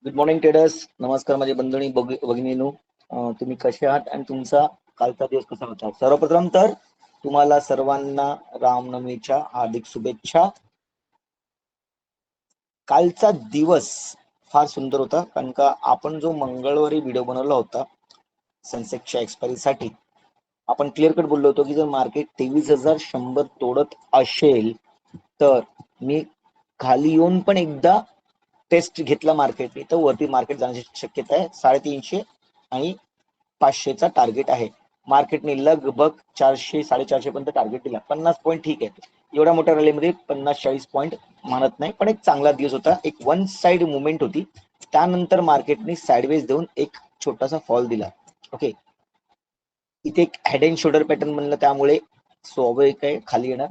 Good morning traders. नमस्कार माझे बंधुनी भगिनीनो. तुम्ही कसे आहात आणि तुमचा कालचा दिवस कसा होता? सर्वप्रथम तर तुम्हाला सर्वांना रामनवमीच्या हार्दिक शुभेच्छा. कालचा दिवस फार सुंदर होता, कारण का आपण जो मंगळवारी व्हिडिओ बनवला होता सेन्सेक्सच्या एक्सपायरी साठी, आपण क्लिअर कट बोललो होतो की जर मार्केट 23,100 तोडत असेल तर मी खाली येऊन पण एकदा टेस्ट घेतला मार्केटने तर वरती मार्केट जाण्याची शक्यता आहे. 350 आणि 500चा टार्गेट आहे. मार्केटने लगभग 400 450 पर्यंत टार्गेट दिला. 50 पॉईंट ठीक आहे, एवढ्या मोठ्या रॅलीमध्ये 50-40 पॉईंट मानत नाही, पण एक चांगला दिवस होता. एक वन साइड मुवमेंट होती, त्यानंतर मार्केटने साइडवेज देऊन एक छोटासा फॉल दिला. ओके, इथे एक हेड अँड शोल्डर पॅटर्न बनलं, त्यामुळे स्वाभाविक आहे खाली येणार.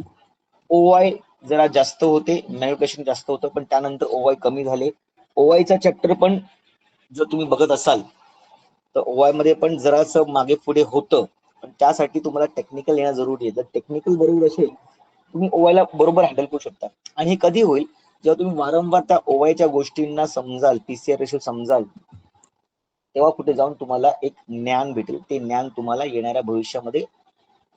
ओवाय जरा जास्त होते, मॅन्युप्युलेशन जास्त होतं, पण त्यानंतर ओवाय कमी झाले. ओवायचा चॅप्टर पण जर तुम्ही बघत असाल तर ओवाय मध्ये पण जरासं मागे पुढे होतं, पण त्यासाठी तुम्हाला टेक्निकल येणं जरुरी आहे. जर टेक्निकल बरोबर असेल तुम्ही ओवायला बरोबर हँडल करू शकता. आणि हे कधी होईल? जेव्हा तुम्ही वारंवार त्या ओवायच्या गोष्टींना समजाल, पीसीआर रेशो समजाल, तेव्हा कुठे जाऊन तुम्हाला एक ज्ञान भेटेल. ते ज्ञान तुम्हाला येणाऱ्या भविष्यामध्ये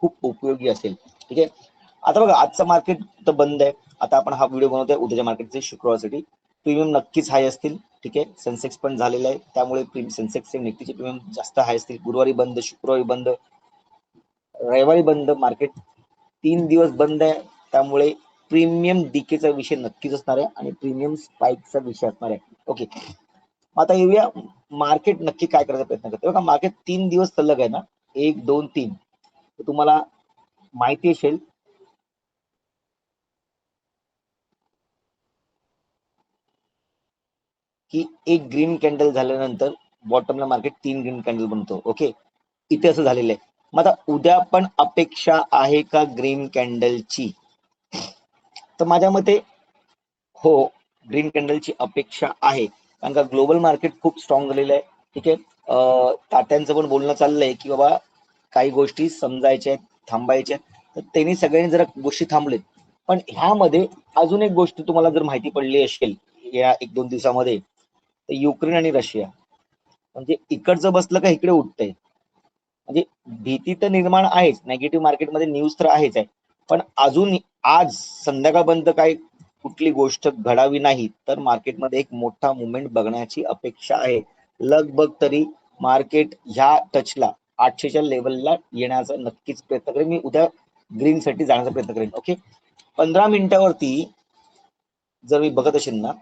खूप उपयोगी असेल. ठीक आहे, आता बघा आजचं मार्केट तर बंद आहे. आता आपण हा व्हिडिओ बनवतोय उद्याच्या मार्केटचे शुक्रवारसाठी. प्रीमियम नक्कीच हाय असतील. ठीक आहे, सेन्सेक्स पण झालेला आहे, त्यामुळे सेन्सेक्सचे निफ्टीचे प्रीमियम जास्त हाय असतील. गुरुवारी बंद, शुक्रवारी बंद, रविवारी बंद. मार्केट 3 दिवस बंद आहे, त्यामुळे प्रीमियम डीकेचा विषय नक्कीच असणार आहे आणि प्रीमियम स्पाइकचा विषय असणार आहे. ओके, आता येऊया मार्केट नक्की काय करायचा प्रयत्न करते. बघा मार्केट 3 दिवस सलग आहे ना, 1 2 3, तुम्हाला माहिती असेल की एक ग्रीन कॅन्डल झाल्यानंतर बॉटमला मार्केट 3 ग्रीन कॅन्डल बनतो. ओके, इथे असं झालेलं आहे. मग आता उद्या पण अपेक्षा आहे का ग्रीन कॅन्डलची? तर माझ्या मते हो, ग्रीन कॅन्डलची अपेक्षा आहे, कारण का ग्लोबल मार्केट खूप स्ट्रॉंग झालेलं आहे. ठीक आहे, टाट्यांचं पण बोलणं चाललंय की बाबा काही गोष्टी समजायच्या आहेत, थांबायच्या आहेत, तर त्यांनी सगळ्यांनी जरा गोष्टी थांबलेत. पण ह्यामध्ये अजून एक गोष्ट तुम्हाला जर माहिती पडली असेल या 1-2 दिवसामध्ये, तर युक्रेन आणि रशिया, म्हणजे इकडचं बसलं का इकडे उठतंय. म्हणजे भीती तर निर्माण आहेच, नेगेटिव्ह मार्केटमध्ये न्यूज तर आहेच आहे, पण अजून आज संध्याकाळपर्यंत काही कुठली गोष्ट घडावी नाही तर मार्केटमध्ये एक मोठा मुवमेंट बघण्याची अपेक्षा आहे. लगभग तरी मार्केट ह्या टचला 800च्या लेवलला येण्याचा नक्कीच प्रयत्न करेन. मी उद्या ग्रीन साठी जाण्याचा प्रयत्न करेन. ओके, 15 मिनिटावरती जर मी बघत असेल ना,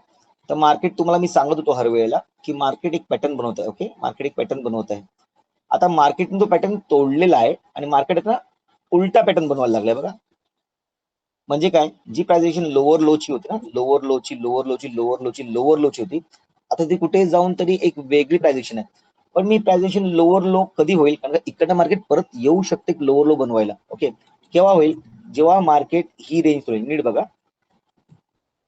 तर मार्केट तुम्हाला मी सांगत होतो हर वेळेला की मार्केट एक पॅटर्न बनवत आहे. ओके, मार्केट एक पॅटर्न बनवत आहे. आता मार्केटने तो पॅटर्न तोडलेला आहे आणि मार्केट आता उलटा पॅटर्न बनवायला लागलाय. बघा म्हणजे काय, जी प्राइजेशन लोअर लोची होती ना, लोअर लोची लोअर लोची लोअर लोची लोअर लोची होती, आता ती कुठे जाऊन तरी एक वेगळी प्राइजेशन आहे. पण मी प्राइजेशन लोअर लो कधी होईल? कारण इकडनं मार्केट परत येऊ शकते लोअर लो बनवायला. ओके, केव्हा होईल? जेव्हा मार्केट ही रेंज होईल. नीट बघा,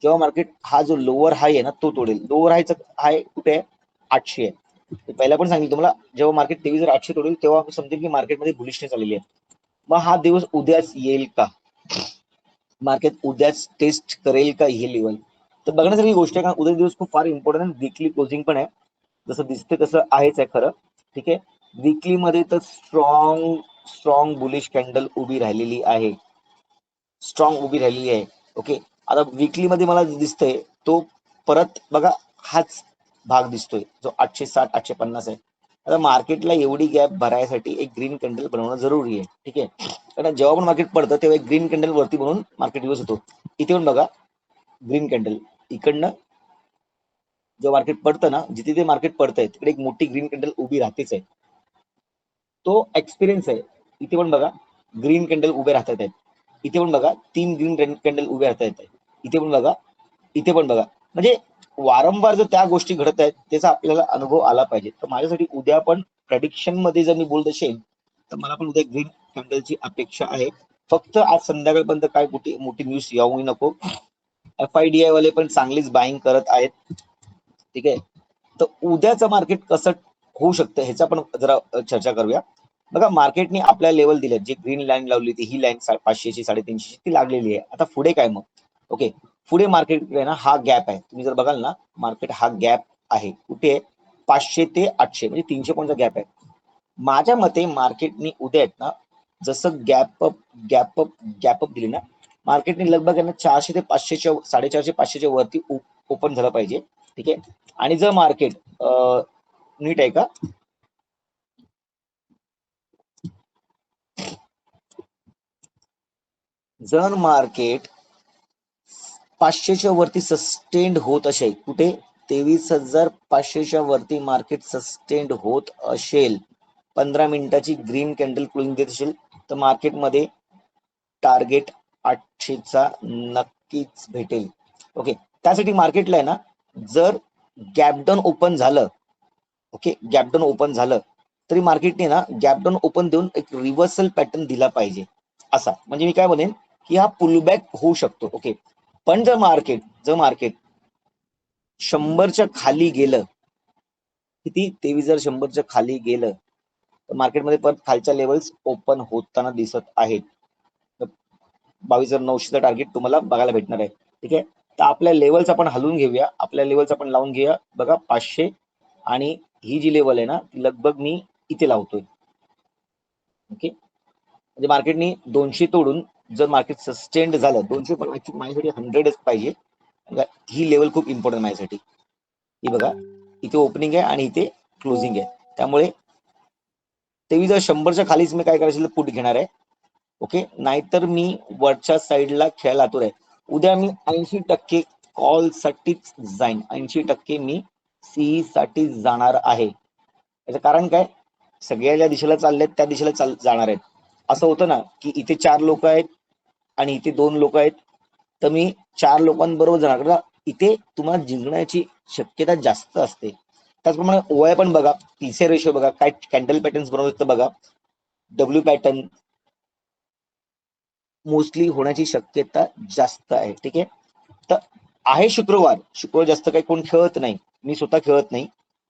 जेव्हा मार्केट हा जो लोअर हाय आहे ना तो तोडेल. लोअर हायचा हाय कुठे आहे? 800 आहे. पहिला पण सांगितलं तुम्हाला, जेव्हा मार्केट 23,800 तोडेल तेव्हा समजेल की मार्केटमध्ये बुलिशनेस आलेली आहे. मग हा दिवस उद्याच येईल का? मार्केट उद्याच टेस्ट करेल का हे लेवल? तर बघण्यासारखी गोष्ट आहे, कारण उद्या दिवस खूप फार इम्पॉर्टंट आहे. वीकली क्लोजिंग पण आहे, जसं दिसते तसं आहेच आहे खरं. ठीक आहे, वीकली मध्ये तर स्ट्रॉंग स्ट्रॉंग बुलिश कॅन्डल उभी राहिलेली आहे, स्ट्रॉंग उभी राहिलेली आहे. ओके, आता वीकली मध्ये मला दिसतंय तो परत बघा हाच भाग दिसतोय जो 860 850 आहे. आता मार्केटला एवढी गॅप भरायसाठी एक ग्रीन कॅन्डल बनवणं जरुरी आहे. ठीक आहे, कारण जेव्हा पण मार्केट पडतं तेव्हा एक ग्रीन कॅन्डल वरती बनवून मार्केट दिवस होतो. इथे पण बघा ग्रीन कॅन्डल, इकडनं जेव्हा मार्केट पडतं ना, जिथे ते मार्केट पडतंय तिकडे एक मोठी ग्रीन कॅन्डल उभी राहतेच आहे. तो एक्सपिरियन्स आहे. इथे पण बघा ग्रीन कॅन्डल उभे राहतात आहेत. इथे पण बघा 3 ग्रीन कॅन्डल उभे राहत आहेत. इथे पण बघा, इथे पण बघा. म्हणजे वारंवार जर त्या गोष्टी घडत आहेत त्याचा आपल्याला अनुभव आला पाहिजे. तर माझ्यासाठी उद्या पण प्रेडिक्शन मध्ये जर मी बोलत असेल तर मला पण उद्या ग्रीन कॅन्डलची अपेक्षा आहे. फक्त आज संध्याकाळपर्यंत काय मोठी न्यूज येऊ नको. FIDI वाले पण चांगलीच बाईंग करत आहेत. ठीक आहे, तर उद्याचं मार्केट कसं होऊ शकतं ह्याचा पण जरा चर्चा करूया. बघा मार्केटने आपल्या लेवल दिल्या, जी ग्रीन लाईन लावली होती ही लाईन 500ची 350ची ती लागलेली आहे. आता पुढे काय मग? ओके, पुढे मार्केट आहे ना हा गॅप आहे. तुम्ही जर बघाल ना, मार्केट हा गॅप आहे. कुठे आहे? 500 ते 800 म्हणजे 300 पॉईंटचा गॅप आहे. माझ्या मते मार्केटनी उद्या आहेत ना, जसं गॅप अप दिली ना, मार्केटने लगभग आहे ना 400 ते 500च्या 450 500च्या वरती ओपन झालं पाहिजे. ठीक आहे. आणि जर मार्केट नीट आहे का? जर मार्केट 500च्या वरती सस्टेंड होत असेल, कुठे 23,500च्या वरती मार्केट सस्टेंड होत असेल, 15 मिनिटाची ग्रीन कॅन्डल क्लोजिंग देत असेल, तर मार्केटमध्ये टार्गेट 800चा नक्कीच भेटेल. ओके. त्यासाठी मार्केटला आहे ना, जर गॅपडाऊन ओपन झालं, ओके, गॅपडाऊन ओपन झालं तरी मार्केटने ना गॅपडाऊन ओपन देऊन एक रिव्हर्सल पॅटर्न दिला पाहिजे. असा म्हणजे मी काय म्हणेन की हा पुलबॅक होऊ शकतो. ओके. पण जर मार्केट 100च्या खाली गेलं, किती 23,100च्या खाली गेलं, तर मार्केटमध्ये परत खालच्या लेवल्स ओपन होताना दिसत आहेत. 22,900चा टार्गेट तुम्हाला बघायला भेटणार आहे. ठीक आहे. तर आपल्या लेवल्स आपण हलवून घेऊया, आपल्या लेवल्स आपण लावून घेऊया. बघा 500 आणि ही जी लेवल आहे ना, ती लगभग मी इथे लावतोय. ओके. म्हणजे मार्केटनी 200 तोडून जर मार्केट सस्टेंड झालं, 200 पण माझ्यासाठी 100च पाहिजे. ही लेवल खूप इम्पॉर्टंट माझ्यासाठी. ही बघा, इथे ओपनिंग आहे आणि इथे क्लोजिंग आहे. त्यामुळे तेवी जर 100च्या खालीच मी काय करायचं पुट घेणार आहे. ओके. नाहीतर मी वरच्या साईडला खेळायला आतुर आहे. उद्या मी 80% कॉल साठीच जाईन. 80% मी सीई साठी जाणार आहे. याचं कारण काय? सगळ्या ज्या दिशेला चाललेत त्या दिशेला जाणार आहेत. असं होतं ना की इथे 4 लोक आहेत आणि इथे 2 लोक आहेत, तर मी 4 लोकांबरोबर जाणार. कारण इथे तुम्हाला जिंकण्याची शक्यता जास्त असते. त्याचप्रमाणे ओआय पण बघा, पीसी रेशो बघा, काय कॅन्डल पॅटर्न्स बनवत बघा, डब्ल्यू पॅटर्न मोस्टली होण्याची शक्यता जास्त आहे. ठीक आहे. तर आहे शुक्रवार जास्त काही कोण खेळत नाही, मी स्वतः खेळत नाही,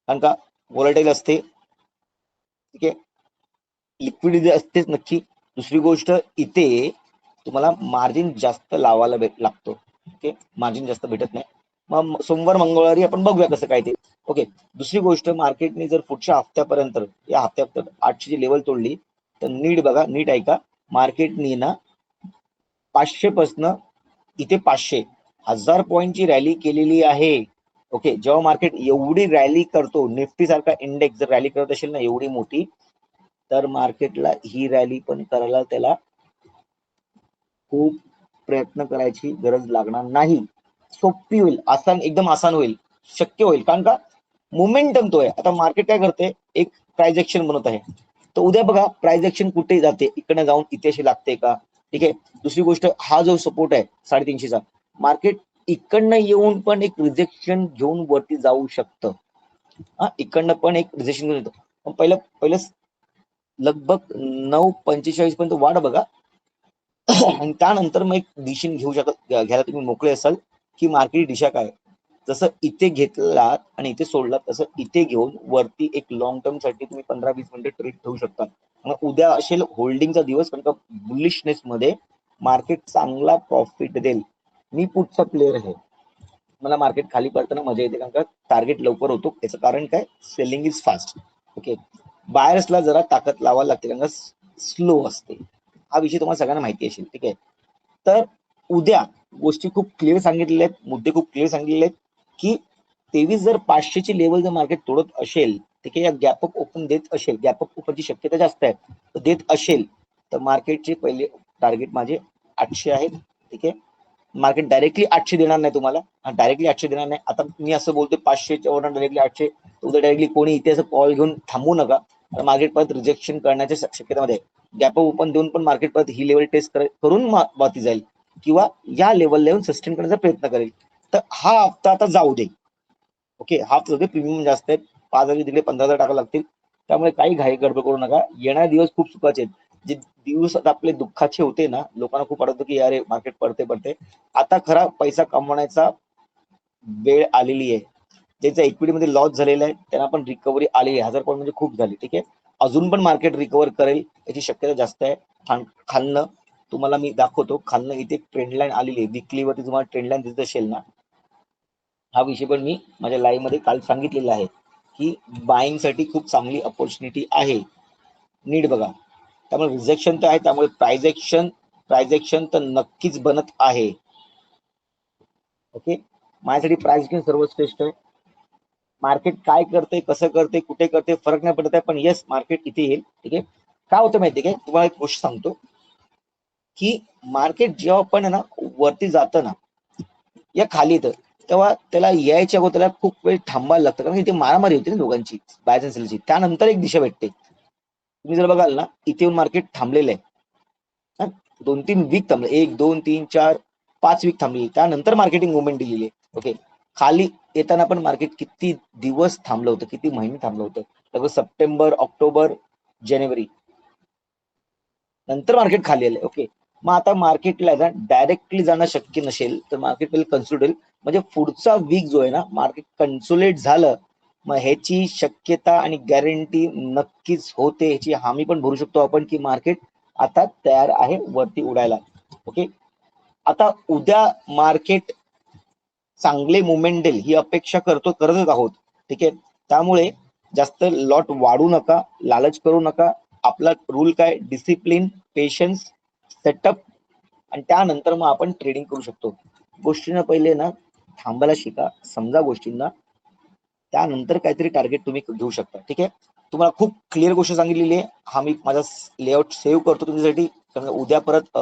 कारण का व्हॉलेटाईल असते. ठीक आहे. लिक्विडिटी असतेच नक्की. दुसरी गोष्ट, इथे तुम्हाला मार्जिन जास्त लावायला लागतो. ओके. मार्जिन जास्त भेटत नाही. मग सोमवार मंगळवारी आपण बघूया कसं काय ते. ओके. दुसरी गोष्ट, मार्केटने जर पुढच्या हप्त्यापर्यंत या हप्त्यात 800ची लेवल तोडली तर नीट बघा, नीट ऐका, मार्केटने ना 500 पासन इथे 500,000 पॉईंटची रॅली केलेली आहे. ओके. जेव्हा मार्केट एवढी रॅली करतो, निफ्टी सारखा इंडेक्स जर रॅली करत असेल ना एवढी मोठी, तर मार्केटला ही रॅली पण करायला त्याला खूप प्रयत्न करायची गरज लागणार नाही. सोपी होईल, एकदम आसान होईल, शक्य होईल. कारण का मोमेंटम तो आहे. आता मार्केट काय करते, एक प्राइस एक्शन बनवत आहे. तर उद्या बघा प्राइस एक्शन कुठे जाते, इकडे जाऊन इथे अशी लागते का. ठीक आहे. दुसरी गोष्ट, हा जो सपोर्ट आहे 350चा, मार्केट इकडनं येऊन पण एक रिजेक्शन घेऊन वरती जाऊ शकतं. इकडनं पण एक रिजेक्शन घेऊन येतो. पण पहिलं लगभग 9:45 पर्यंत वाढ बघा आणि त्यानंतर मग एक डिसिजन घ्यायला तुम्ही मोकळे असाल की मार्केट दिशा काय. जसं इथे घेतलात आणि इथे सोडलात, तसं इथे घेऊन वरती एक लॉंग टर्म साठी तुम्ही 15-20 मिनिटं ट्रेड ठेवू शकता. मग उद्या असेल होल्डिंगचा दिवस, कारण का बुलिशनेस मध्ये मार्केट चांगला प्रॉफिट देईल. मी पुढचा प्लेअर आहे, मला मार्केट खाली पडताना मजा येते, कारण का टार्गेट लवकर होतो. त्याचं कारण काय, सेलिंग इज फास्ट. ओके. बायर्सला जरा ताकद लावायला लागते, कारण का स्लो असते. हा विषय तुम्हाला सगळ्यांना माहिती असेल. ठीक आहे. तर उद्या गोष्टी खूप क्लिअर सांगितलेल्या आहेत, मुद्दे खूप क्लिअर सांगितलेले आहेत की 23,500ची लेवल जर मार्केट तोडत असेल, ठीक आहे, या गॅपअप ओपन देत असेल, गॅपअप ओपनची शक्यता जास्त आहे, तर देत असेल तर मार्केटचे पहिले टार्गेट माझे 800 आहेत. ठीक आहे. मार्केट डायरेक्टली 800 देणार नाही तुम्हाला, डायरेक्टली 800 देणार नाही. आता मी असं बोलतोय 500च्या वर डायरेक्टली 800, उद्या डायरेक्टली कोणी इथे असं कॉल घेऊन थांबू नका. मार्केट परत रिजेक्शन करण्याच्या शक्यतेमध्ये गॅप ओपन देऊन पण मार्केट परत ही लेवल टेस्ट करून वरती जाईल किंवा या लेवल येऊन सस्टेन करण्याचा प्रयत्न करेल. तर हा हप्ता आता जाऊ दे. ओके. हा हप्ता प्रीमियम जास्त आहेत, 5,000 तिकडे 15,000 टाकावं लागतील. त्यामुळे काही घाई गडबड करू नका. येणारे दिवस खूप सुखाचे आहेत. जे दिवस आपले दुःखाचे होते ना, लोकांना खूप वाटतं की अरे मार्केट पडते, आता खरा पैसा कमवण्याचा वेळ आलेली आहे. ज्यांचा इक्विटीमध्ये लॉस झालेला आहे त्यांना पण रिकव्हरी आलेली आहे. 1000 पॉईंट म्हणजे खूप झाली. ठीक आहे. अजून पण मार्केट रिकव्हर करेल याची शक्यता जास्त आहे. खालनं तुम्हाला मी दाखवतो, खालनं इथे ट्रेंड लाईन आलेली आहे. विकलीवरती तुम्हाला ट्रेंड लाईन दिसत असेल ना, हा विषय पण मी माझ्या लाईव्ह मध्ये काल सांगितलेला आहे की बाईंग साठी खूप चांगली अपॉर्च्युनिटी आहे. नीट बघा. त्यामुळे रिजेक्शन तर आहे, त्यामुळे प्राइजेक्शन तर नक्कीच बनत आहे. ओके, माझ्यासाठी प्राइजेक्शन सर्वश्रेष्ठ आहे. मार्केट काय करते, कसं करते, कुठे करते फरक नाही पडत आहे, पण येस मार्केट इथे येईल. ठीक आहे. काय होतं माहितीये काय, तुम्हाला एक गोष्ट सांगतो की मार्केट जेव्हा पण आहे ना वरती जातं ना या खाली येतं, तेव्हा त्याला यायच्या अगोदर त्याला खूप वेळ थांबायला लागतं, कारण इथे मारामारी होती ना दोघांची, बायस अँड सेलची. त्यानंतर एक दिशा भेटते. तुम्ही जर बघाल ना, इथे येऊन मार्केट थांबलेलं आहे. 2-3 वीक थांबले, 1, 2, 3, 4, 5 वीक थांबली, त्यानंतर मार्केटिंग मुवमेंट दिलेली आहे. ओके, खाली येताना पण मार्केट किती दिवस थांबलं होतं, किती महिने थांबलं होतं. लगभग सप्टेंबर, ऑक्टोबर, जानेवारी नंतर मार्केट खाली आले. ओके, मग आता मार्केटला डायरेक्टली जाणं शक्य नसेल तर मार्केट विल कन्सोलिडेट, म्हणजे पुढचा वीक जो आहे ना मार्केट कन्सोलिडेट झालं, मग ह्याची शक्यता आणि गॅरंटी नक्कीच होते, ह्याची हमी पण भरू शकतो आपण की मार्केट आता तयार आहे वरती उडायला. ओके, आता उद्या मार्केट चांगले मुवमेंट देईल ही अपेक्षा करतच आहोत. ठीक आहे, त्यामुळे जास्त लॉट वाढू नका, लालच करू नका. आपला रूल काय, डिसिप्लिन, पेशन्स, सेटअप, आणि त्यानंतर मग आपण ट्रेडिंग करू शकतो. गोष्टींना पहिले ना थांबायला शिका, समजा गोष्टींना, त्यानंतर काहीतरी टार्गेट तुम्ही घेऊ शकता. ठीक आहे, तुम्हाला खूप क्लिअर गोष्ट सांगितलेली आहे. हा मी माझा लेआउट सेव्ह करतो तुमच्यासाठी, कारण उद्या परत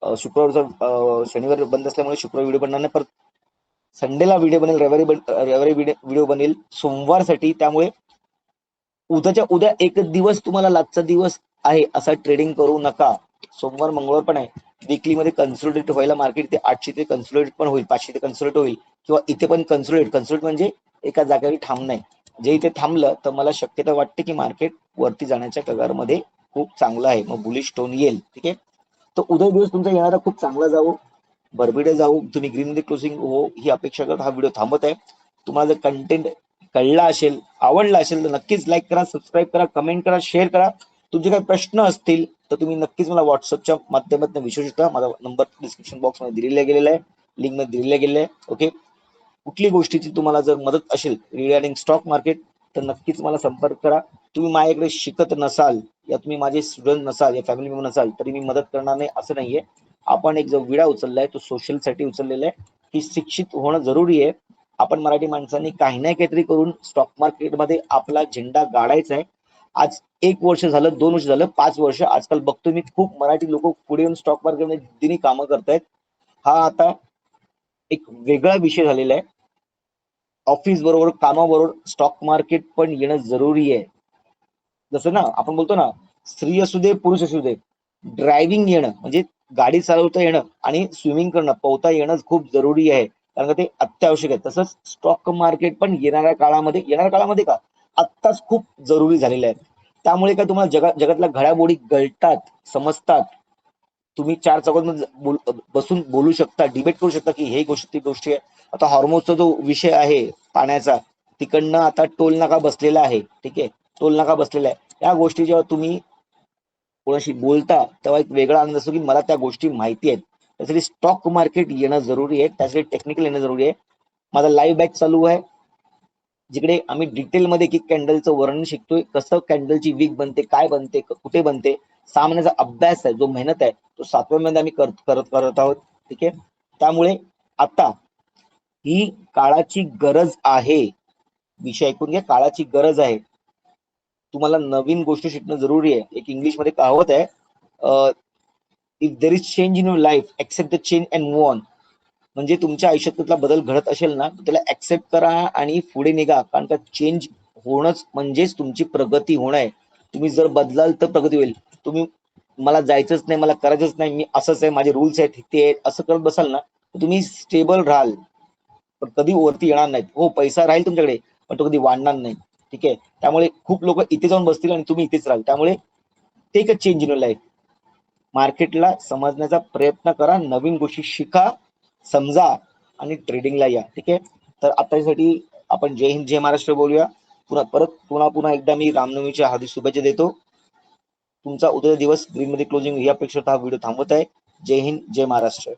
शुक्रवारचा शनिवार बंद असल्यामुळे शुक्रवार व्हिडिओ बनणार नाही, परत संडेला व्हिडिओ बनेल, रविवारी व्हिडिओ बनेल सोमवारसाठी. त्यामुळे उद्याच्या उद्या एकच दिवस तुम्हाला लाजचा दिवस आहे असा ट्रेडिंग करू नका. सोमवार मंगळवार पण आहे, विकली मध्ये कन्सोलिडेट व्हायला मार्केट ते 800 ते कन्सोलिडेट पण होईल, 500 ते कन्सोलिडेट होईल, किंवा इथे पण कन्सोलिडेट म्हणजे एका जागेवर थांबणं. जे इथे थांबलं तर मला शक्यता वाटते की मार्केट वरती जाण्याच्या कगारमध्ये खूप चांगलं आहे, मग बुलिश टोन येईल. ठीक आहे, तर उद्या दिवस तुमचा येणारा खूप चांगला जावो, बरबिडे जाऊ, तुम्ही ग्रीन मध्ये क्लोजिंग हो ही अपेक्षा करत हा व्हिडिओ थांबत आहे. तुम्हाला जर कंटेंट कळला असेल, आवडला असेल तर नक्कीच लाईक करा, सबस्क्राईब करा, कमेंट करा, शेअर करा. तुमचे काही प्रश्न असतील तर तुम्ही नक्कीच मला व्हॉट्सअपच्या माध्यमातून विचारू शकता. माझा नंबर डिस्क्रिप्शन बॉक्स मध्ये दिलेला गेलेला आहे, लिंक मध्ये दिलेला गेलेला आहे. ओके, कुठली गोष्टीची तुम्हाला जर मदत असेल रिगार्डिंग स्टॉक मार्केट तर नक्कीच मला संपर्क करा. तुम्ही माझ्याकडे शिकत नसाल या तुम्ही माझे स्टुडंट नसाल या फॅमिली मेंबर नसाल तरी मी मदत करणार नाही असं नाहीये. आपण एक जो विडा उचललाय तो सोशल साठी उचललेला आहे, की शिक्षित होणं जरुरी आहे. आपण मराठी माणसांनी काही नाही काहीतरी करून स्टॉक मार्केटमध्ये आपला झेंडा गाडायचा आहे. आज 1 वर्ष झालं, 2 वर्ष झालं, 5 वर्ष, आजकाल बघतो मी खूप मराठी लोक पुढे येऊन स्टॉक मार्केटमध्ये जिद्दीने कामं करतायत. हा आता एक वेगळा विषय झालेला आहे. ऑफिस बरोबर, कामाबरोबर स्टॉक मार्केट पण येणं जरुरी आहे. जसं ना आपण बोलतो ना, स्त्री असू दे पुरुष असू दे, ड्रायव्हिंग येणं म्हणजे गाडी चालवता येणं आणि स्विमिंग करणं, पोहता येणं खूप जरुरी आहे, कारण का ते अत्यावश्यक आहे. तसंच स्टॉक मार्केट पण येणाऱ्या काळामध्ये का आत्ताच खूप जरुरी झालेलं आहे. त्यामुळे काय तुम्हाला जगातल्या घडामोडी कळतात, समजतात. तुम्ही 4 चौकात बसून बोलू शकता, डिबेट करू शकता की हे गोष्ट ती गोष्टी आहे. आता हॉर्मोजचा जो विषय आहे पाण्याचा, तिकडनं आता टोल नाका बसलेला आहे. ठीक आहे, टोल नाका बसलेला आहे. या गोष्टी जेव्हा तुम्ही कोणाशी बोलता तेव्हा एक वेगळा आनंद असतो की मला त्या गोष्टी माहिती आहेत. त्यासाठी स्टॉक मार्केट येणं जरुरी आहे, त्यासाठी टेक्निकल येणं जरुरी आहे. माझा लाईव्ह बॅच चालू आहे, जिकडे आम्ही डिटेलमध्ये की कॅन्डलचं वर्णन शिकतोय, कसं कॅन्डलची वीक बनते, काय बनते, कुठे बनते. 6 महिन्याचा अभ्यास आहे, जो मेहनत आहे तो 7व्या महिन्यात आम्ही करत आहोत. ठीक आहे, त्यामुळे आता ही काळाची गरज आहे. विषय ऐकून घ्या, काळाची गरज आहे. तुम्हाला नवीन गोष्टी शिकणं जरुरी आहे. एक इंग्लिशमध्ये कहावत आहे, if there is change in your life accept the change and move on. म्हणजे तुमच्या आयुष्यात कुठला बदल घडत असेल ना त्याला ऍक्सेप्ट करा आणि पुढे निघा, कारण का चेंज होणंच म्हणजेच तुमची प्रगती होणं आहे. तुम्ही जर बदलाल तर प्रगती होईल. तुम्ही मला जायचंच नाही, मला करायचंच नाही, मी असंच आहे, माझे रूल्स आहेत ते आहेत असं करत बसाल ना तर तुम्ही स्टेबल राहाल पण कधी वरती येणार नाहीत. हो, पैसा राहील तुमच्याकडे पण तो कधी वाढणार नाही. ठीक आहे, त्यामुळे खूप लोक इथे जाऊन बसतील आणि तुम्ही इथेच राहाल. त्यामुळे take a change in your life. मार्केटला समजण्याचा प्रयत्न करा, नवीन गोष्टी शिका, समजा आणि ट्रेडिंगला या. ठीक आहे, तर आतासाठी आपण जय हिंद जय महाराष्ट्र बोलूया. पुन्हा एकदा मी रामनवमीच्या हार्दिक शुभेच्छा देतो. तुमचा उद्या दिवस ग्रीन मध्ये क्लोजिंग या अपेक्षा हा व्हिडिओ थांबवत आहे. जय हिंद जय महाराष्ट्र.